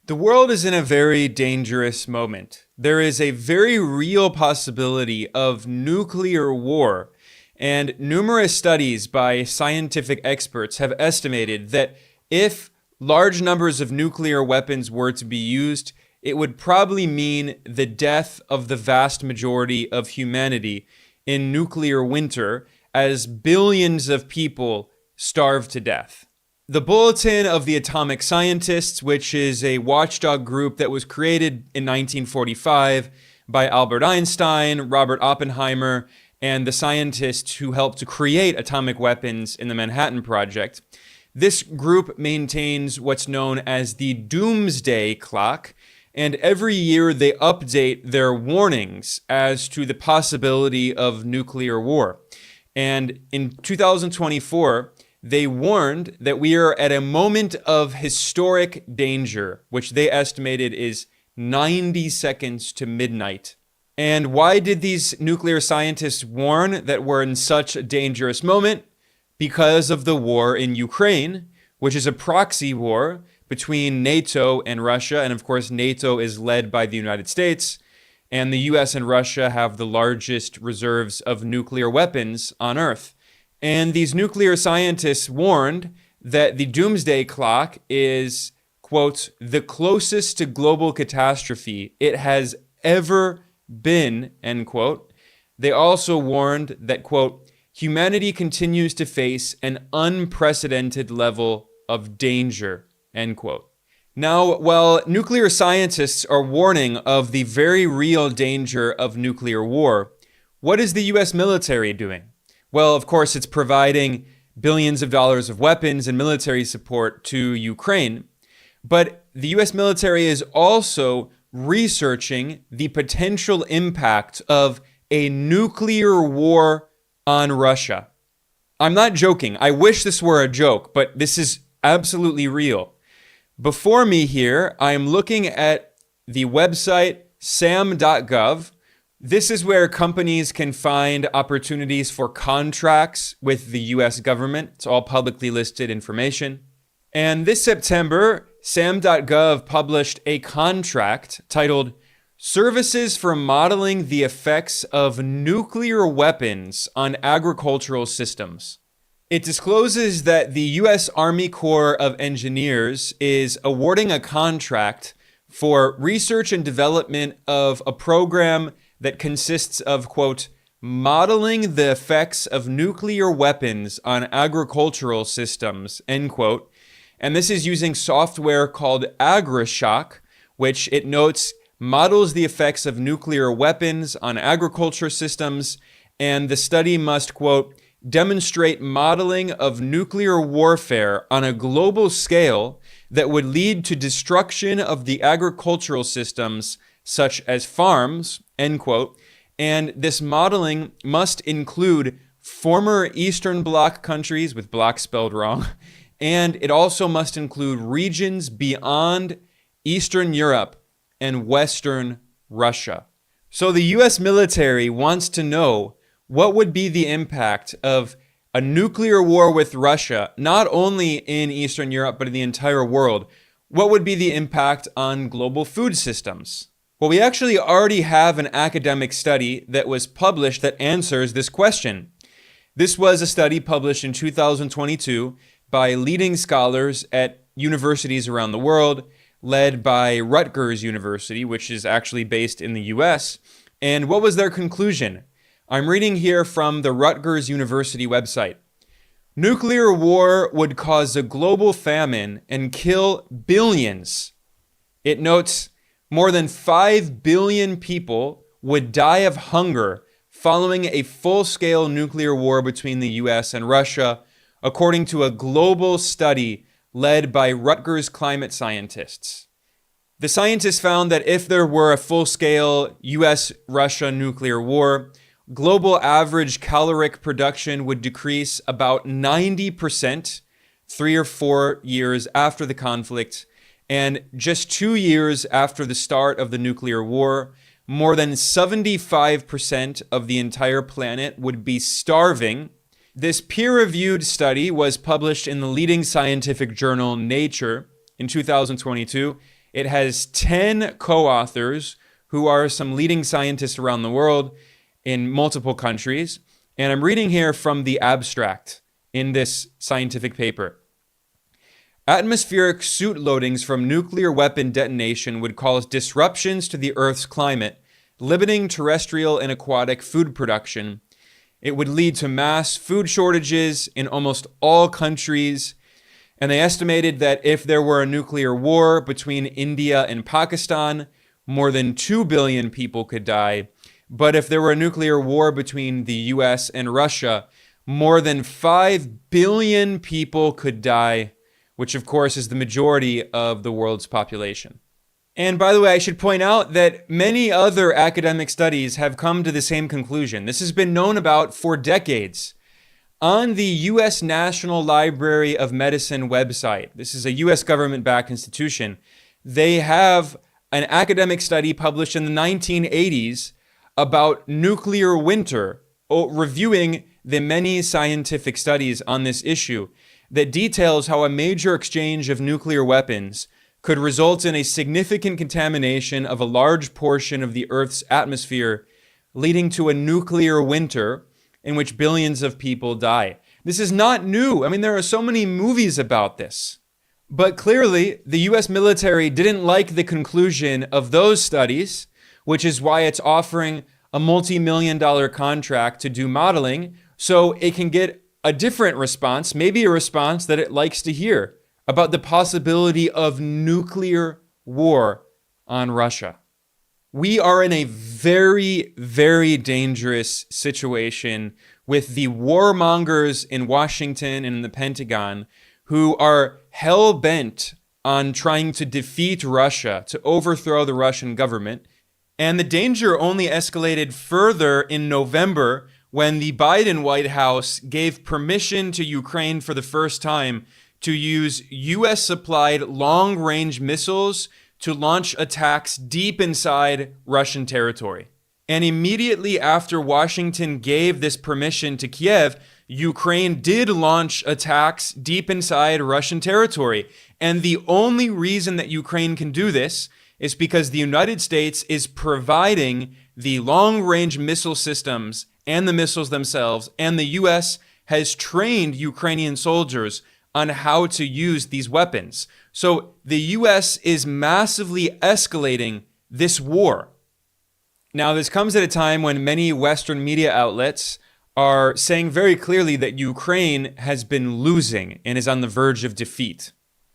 The world is in a very dangerous moment. There is a very real possibility of nuclear war, and numerous studies by scientific experts have estimated that if large numbers of nuclear weapons were to be used, it would probably mean the death of the vast majority of humanity in nuclear winter as billions of people starve to death. The Bulletin of the Atomic Scientists, which is a watchdog group that was created in 1945 by Albert Einstein, Robert Oppenheimer, and the scientists who helped to create atomic weapons in the Manhattan Project. This group maintains what's known as the Doomsday Clock, and every year they update their warnings as to the possibility of nuclear war. And in 2024, they warned that we are at a moment of historic danger, which they estimated is 90 seconds to midnight. And why did these nuclear scientists warn that we're in such a dangerous moment? Because of the war in Ukraine, which is a proxy war between NATO and Russia. And of course, NATO is led by the United States, and the US and Russia have the largest reserves of nuclear weapons on Earth. And these nuclear scientists warned that the doomsday clock is, quote, the closest to global catastrophe it has ever been, end quote. They also warned that, quote, humanity continues to face an unprecedented level of danger, end quote. Now, while nuclear scientists are warning of the very real danger of nuclear war, what is the US military doing? Well, of course, it's providing billions of dollars of weapons and military support to Ukraine. But the US military is also researching the potential impact of a nuclear war on Russia. I'm not joking. I wish this were a joke, but this is absolutely real. Before me here, I'm looking at the website sam.gov. This is where companies can find opportunities for contracts with the US government. It's all publicly listed information. And this September, sam.gov published a contract titled Services for Modeling the Effects of Nuclear Weapons on Agricultural Systems. It discloses that the US Army Corps of Engineers is awarding a contract for research and development of a program that consists of, quote, modeling the effects of nuclear weapons on agricultural systems, end quote. And this is using software called AgriShock, which it notes models the effects of nuclear weapons on agriculture systems. And the study must, quote, demonstrate modeling of nuclear warfare on a global scale that would lead to destruction of the agricultural systems such as farms, end quote. And this modeling must include former Eastern Bloc countries, with bloc spelled wrong, and it also must include regions beyond Eastern Europe and Western Russia. So the US military wants to know what would be the impact of a nuclear war with Russia, not only in Eastern Europe, but in the entire world. What would be the impact on global food systems? Well, we actually already have an academic study that was published that answers this question. This was a study published in 2022 by leading scholars at universities around the world, led by Rutgers University, which is actually based in the US. And what was their conclusion? I'm reading here from the Rutgers University website. Nuclear war would cause a global famine and kill billions. It notes more than 5 billion people would die of hunger following a full-scale nuclear war between the US and Russia, according to a global study led by Rutgers climate scientists. The scientists found that if there were a full-scale US-Russia nuclear war, global average caloric production would decrease about 90% 3 or 4 years after the conflict, and just 2 years after the start of the nuclear war, more than 75% of the entire planet would be starving. This peer-reviewed study was published in the leading scientific journal Nature in 2022. It has 10 co-authors who are some leading scientists around the world in multiple countries. And I'm reading here from the abstract in this scientific paper. Atmospheric soot loadings from nuclear weapon detonation would cause disruptions to the Earth's climate, limiting terrestrial and aquatic food production. It would lead to mass food shortages in almost all countries. And they estimated that if there were a nuclear war between India and Pakistan, more than 2 billion people could die. But if there were a nuclear war between the US and Russia, more than 5 billion people could die, which of course is the majority of the world's population. And by the way, I should point out that many other academic studies have come to the same conclusion. This has been known about for decades. On the U.S. National Library of Medicine website, this is a U.S. government-backed institution, they have an academic study published in the 1980s about nuclear winter, reviewing the many scientific studies on this issue that details how a major exchange of nuclear weapons could result in a significant contamination of a large portion of the Earth's atmosphere, leading to a nuclear winter in which billions of people die. This is not new. I mean, there are so many movies about this. But clearly, the US military didn't like the conclusion of those studies, which is why it's offering a multi-million-dollar contract to do modeling so it can get a different response, maybe a response that it likes to hear about the possibility of nuclear war on Russia. We are in a very, very dangerous situation with the warmongers in Washington and in the Pentagon who are hell-bent on trying to defeat Russia, to overthrow the Russian government. And the danger only escalated further in November when the Biden White House gave permission to Ukraine for the first time to use US-supplied long-range missiles to launch attacks deep inside Russian territory. And immediately after Washington gave this permission to Kiev, Ukraine did launch attacks deep inside Russian territory. And the only reason that Ukraine can do this is because the United States is providing the long-range missile systems and the missiles themselves, and the US has trained Ukrainian soldiers on how to use these weapons. So the US is massively escalating this war. Now, this comes at a time when many Western media outlets are saying very clearly that Ukraine has been losing and is on the verge of defeat.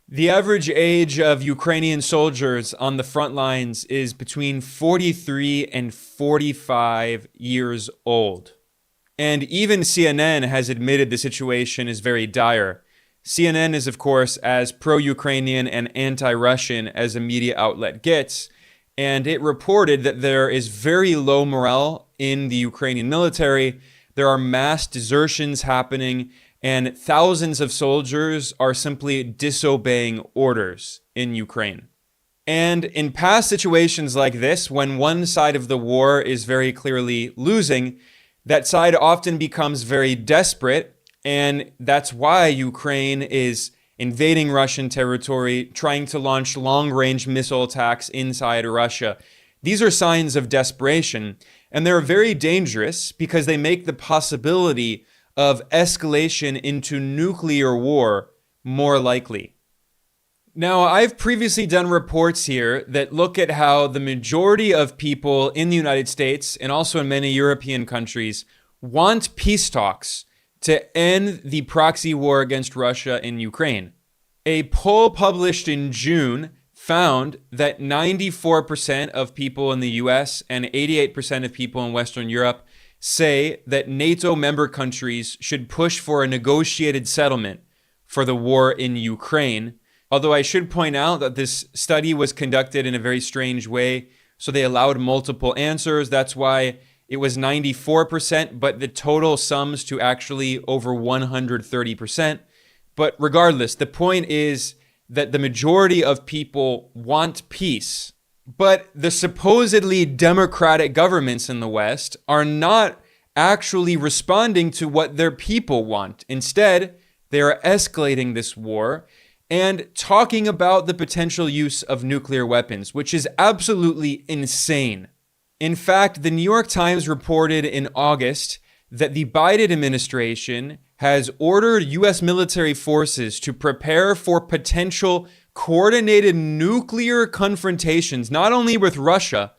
The average age of Ukrainian soldiers on the front lines is between 43 and 45 years old. And even CNN has admitted the situation is very dire. CNN is, of course, as pro-Ukrainian and anti-Russian as a media outlet gets, and it reported that there is very low morale in the Ukrainian military. There are mass desertions happening, and thousands of soldiers are simply disobeying orders in Ukraine. And in past situations like this, when one side of the war is very clearly losing, that side often becomes very desperate, and that's why Ukraine is invading Russian territory, trying to launch long-range missile attacks inside Russia. These are signs of desperation, and they're very dangerous because they make the possibility of escalation into nuclear war more likely. Now, I've previously done reports here that look at how the majority of people in the United States and also in many European countries want peace talks to end the proxy war against Russia in Ukraine. A poll published in June found that 94% of people in the US and 88% of people in Western Europe say that NATO member countries should push for a negotiated settlement for the war in Ukraine. Although I should point out that this study was conducted in a very strange way, so they allowed multiple answers. That's why it was 94%, but the total sums to actually over 130%. But regardless, the point is that the majority of people want peace. But the supposedly democratic governments in the West are not actually responding to what their people want. Instead, they are escalating this war. and talking about the potential use of nuclear weapons, which is absolutely insane. In fact, the New York Times reported in August that the Biden administration has ordered U.S. military forces to prepare for potential coordinated nuclear confrontations, not only with Russia,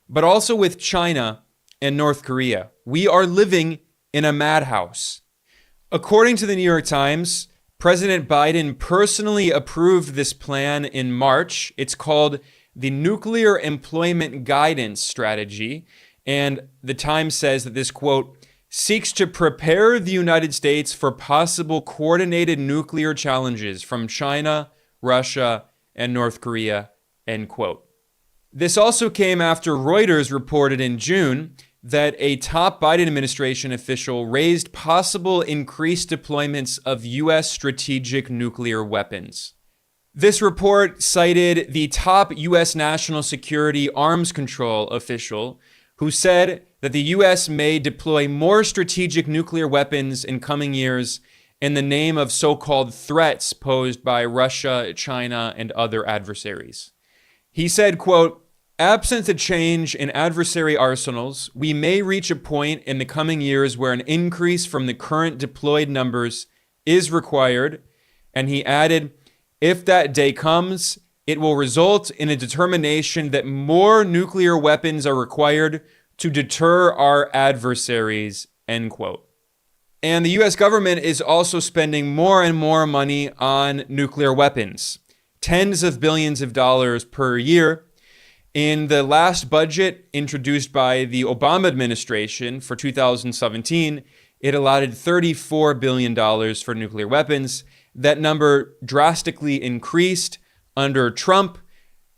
but also with China and North Korea. We are living in a madhouse. According to the New York Times, President Biden personally approved this plan in March. It's called the Nuclear Employment Guidance Strategy. And the Times says that this, quote, seeks to prepare the United States for possible coordinated nuclear challenges from China, Russia, and North Korea, end quote. This also came after Reuters reported in June that a top Biden administration official raised possible increased deployments of U.S. strategic nuclear weapons. This report cited the top U.S. national security arms control official who said that the U.S. may deploy more strategic nuclear weapons in coming years in the name of so-called threats posed by Russia, China, and other adversaries. He said, quote, absent a change in adversary arsenals, we may reach a point in the coming years where an increase from the current deployed numbers is required. And he added, if that day comes, it will result in a determination that more nuclear weapons are required to deter our adversaries, end quote. And the U.S. government is also spending more and more money on nuclear weapons, tens of billions of dollars per year. In the last budget introduced by the Obama administration for 2017, it allotted $34 billion for nuclear weapons. That number drastically increased under Trump.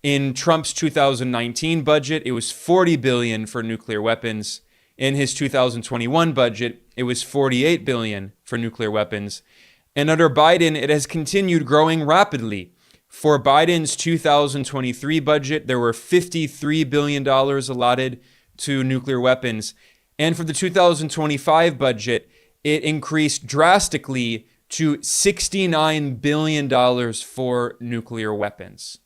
In Trump's 2019 budget, it was $40 billion for nuclear weapons. In his 2021 budget, it was $48 billion for nuclear weapons. And under Biden, it has continued growing rapidly. For Biden's 2023 budget, there were $53 billion allotted to nuclear weapons. And for the 2025 budget, it increased drastically to $69 billion for nuclear weapons.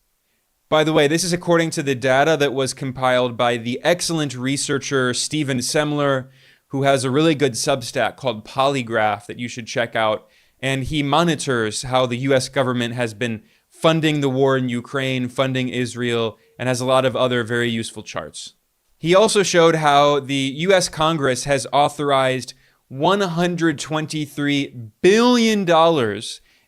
By the way, this is according to the data that was compiled by the excellent researcher Stephen Semler, who has a really good Substack called Polygraph that you should check out. And he monitors how the U.S. government has been funding the war in Ukraine, funding Israel, and has a lot of other very useful charts. He also showed how the U.S. Congress has authorized $123 billion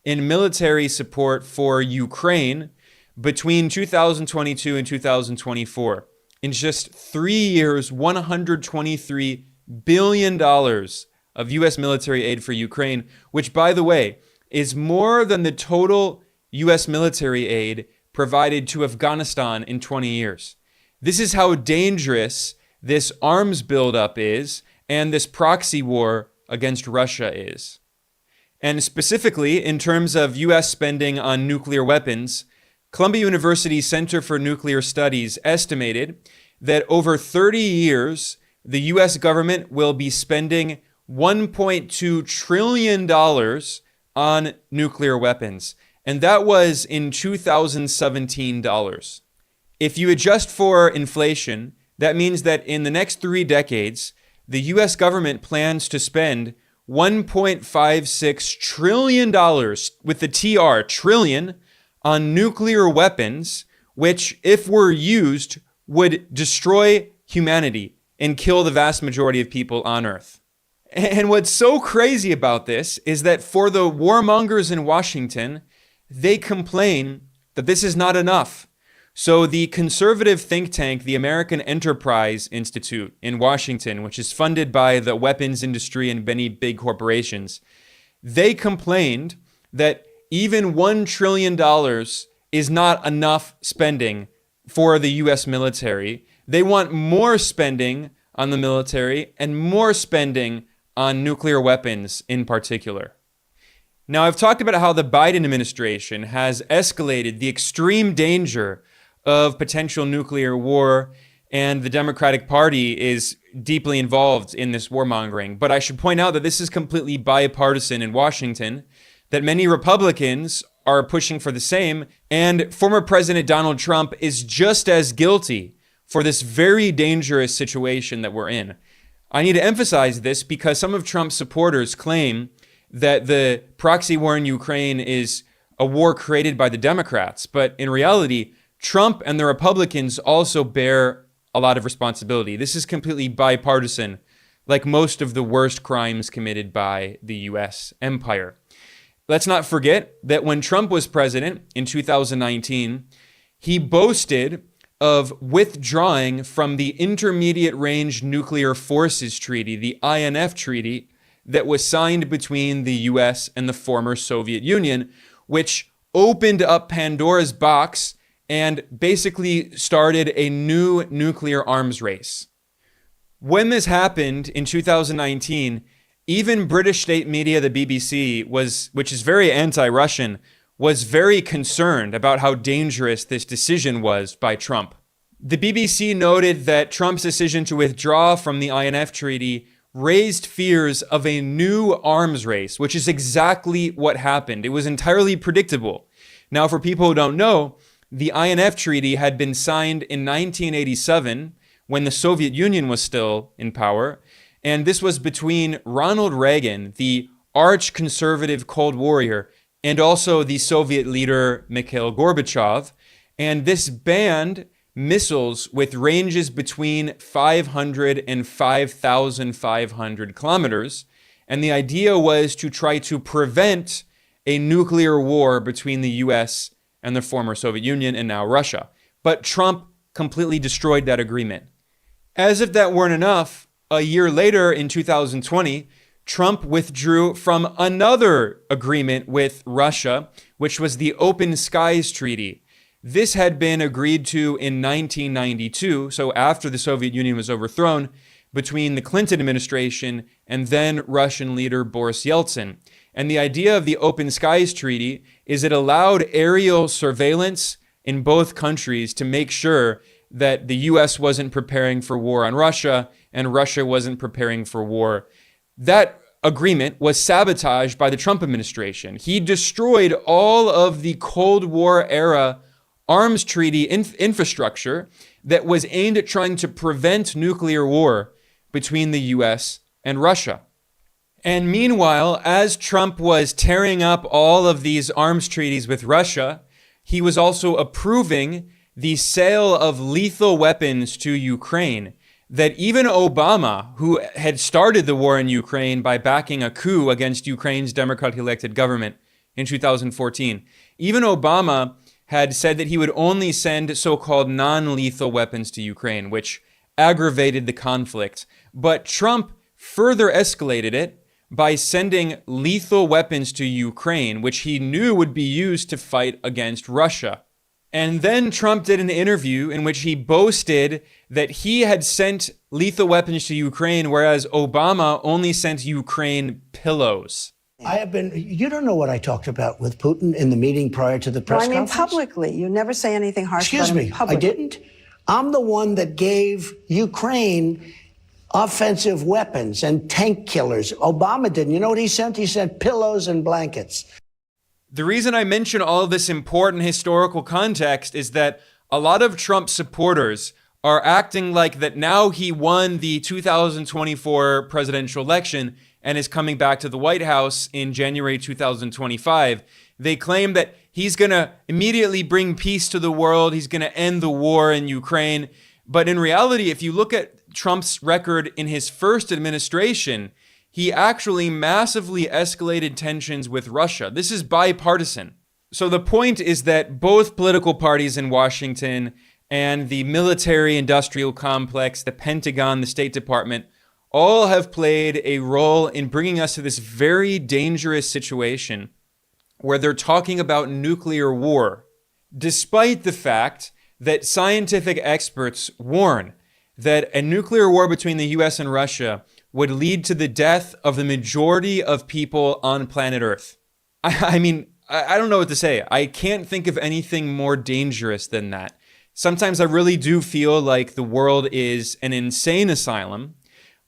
in military support for Ukraine between 2022 and 2024. In just 3 years, $123 billion of U.S. military aid for Ukraine, which, by the way, is more than the total U.S. military aid provided to Afghanistan in 20 years. This is how dangerous this arms buildup is and this proxy war against Russia is. And specifically, in terms of U.S. spending on nuclear weapons, Columbia University Center for Nuclear Studies estimated that over 30 years, the U.S. government will be spending $1.2 trillion on nuclear weapons. And that was in 2017 dollars. If you adjust for inflation, that means that in the next 3 decades, the U.S. government plans to spend $1.56 trillion, with the TR, trillion, on nuclear weapons, which, if were used, would destroy humanity and kill the vast majority of people on Earth. And what's so crazy about this is that for the warmongers in Washington, they complain that this is not enough. So the conservative think tank, the American Enterprise Institute in Washington, which is funded by the weapons industry and many big corporations, they complained that even $1 trillion is not enough spending for the U.S. military. They want more spending on the military and more spending on nuclear weapons in particular. Now, I've talked about how the Biden administration has escalated the extreme danger of potential nuclear war, and the Democratic Party is deeply involved in this warmongering. But I should point out that this is completely bipartisan in Washington, that many Republicans are pushing for the same. And former President Donald Trump is just as guilty for this very dangerous situation that we're in. I need to emphasize this because some of Trump's supporters claim that the proxy war in Ukraine is a war created by the Democrats. But in reality, Trump and the Republicans also bear a lot of responsibility. This is completely bipartisan, like most of the worst crimes committed by the US empire. Let's not forget that when Trump was president in 2019, he boasted of withdrawing from the Intermediate Range Nuclear Forces Treaty, the INF Treaty, that was signed between the US and the former Soviet Union, which opened up Pandora's box and basically started a new nuclear arms race. When this happened in 2019, even British state media, the BBC, which is very anti-Russian, was very concerned about how dangerous this decision was by Trump. The BBC noted that Trump's decision to withdraw from the INF Treaty raised fears of a new arms race, which is exactly what happened. It was entirely predictable. Now, for people who don't know, the INF Treaty had been signed in 1987 when the Soviet Union was still in power, and this was between Ronald Reagan, the arch-conservative Cold Warrior, and also the Soviet leader Mikhail Gorbachev, and this banned missiles with ranges between 500 and 5,500 kilometers, and the idea was to try to prevent a nuclear war between the US and the former Soviet Union and now Russia. But Trump completely destroyed that agreement. As if that weren't enough, a year later in 2020, Trump withdrew from another agreement with Russia, which was the Open Skies Treaty. This had been agreed to in 1992, so after the Soviet Union was overthrown, between the Clinton administration and then Russian leader Boris Yeltsin. And the idea of the Open Skies Treaty is it allowed aerial surveillance in both countries to make sure that the US wasn't preparing for war on Russia and Russia wasn't preparing for war. That agreement was sabotaged by the Trump administration. He destroyed all of the Cold War era arms treaty infrastructure that was aimed at trying to prevent nuclear war between the US and Russia. And meanwhile, as Trump was tearing up all of these arms treaties with Russia, he was also approving the sale of lethal weapons to Ukraine that even Obama, who had started the war in Ukraine by backing a coup against Ukraine's democratically elected government in 2014, even Obama had said that he would only send so-called non-lethal weapons to Ukraine, which aggravated the conflict. But Trump further escalated it by sending lethal weapons to Ukraine, which he knew would be used to fight against Russia. And then Trump did an interview in which he boasted that he had sent lethal weapons to Ukraine, whereas Obama only sent Ukraine pillows. You don't know what I talked about with Putin in the meeting prior to the press conference? Publicly. You never say anything harsh about him publicly. I didn't. I'm the one that gave Ukraine offensive weapons and tank killers. Obama didn't. You know what he sent? He sent pillows and blankets. The reason I mention all of this important historical context is that a lot of Trump supporters are acting like that now he won the 2024 presidential election and is coming back to the White House in January 2025. They claim that he's going to immediately bring peace to the world. He's going to end the war in Ukraine. But in reality, if you look at Trump's record in his first administration, he actually massively escalated tensions with Russia. This is bipartisan. So the point is that both political parties in Washington and the military-industrial complex, the Pentagon, the State Department, all have played a role in bringing us to this very dangerous situation where they're talking about nuclear war, despite the fact that scientific experts warn that a nuclear war between the US and Russia would lead to the death of the majority of people on planet Earth. I don't know what to say. I can't think of anything more dangerous than that. Sometimes I really do feel like the world is an insane asylum,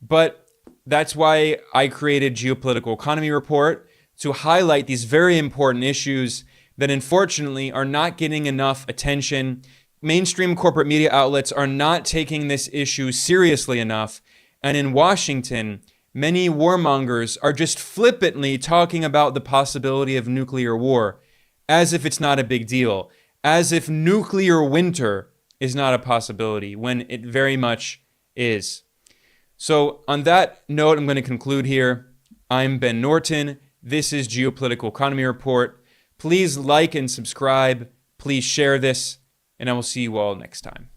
but that's why I created Geopolitical Economy Report, to highlight these very important issues, that unfortunately are not getting enough attention. Mainstream corporate media outlets are not taking this issue seriously enough. And in Washington, many warmongers are just flippantly talking about the possibility of nuclear war as if it's not a big deal, as if nuclear winter is not a possibility, when it very much is. So on that note, I'm going to conclude here. I'm Ben Norton. This is Geopolitical Economy Report. Please like and subscribe. Please share this, and I will see you all next time.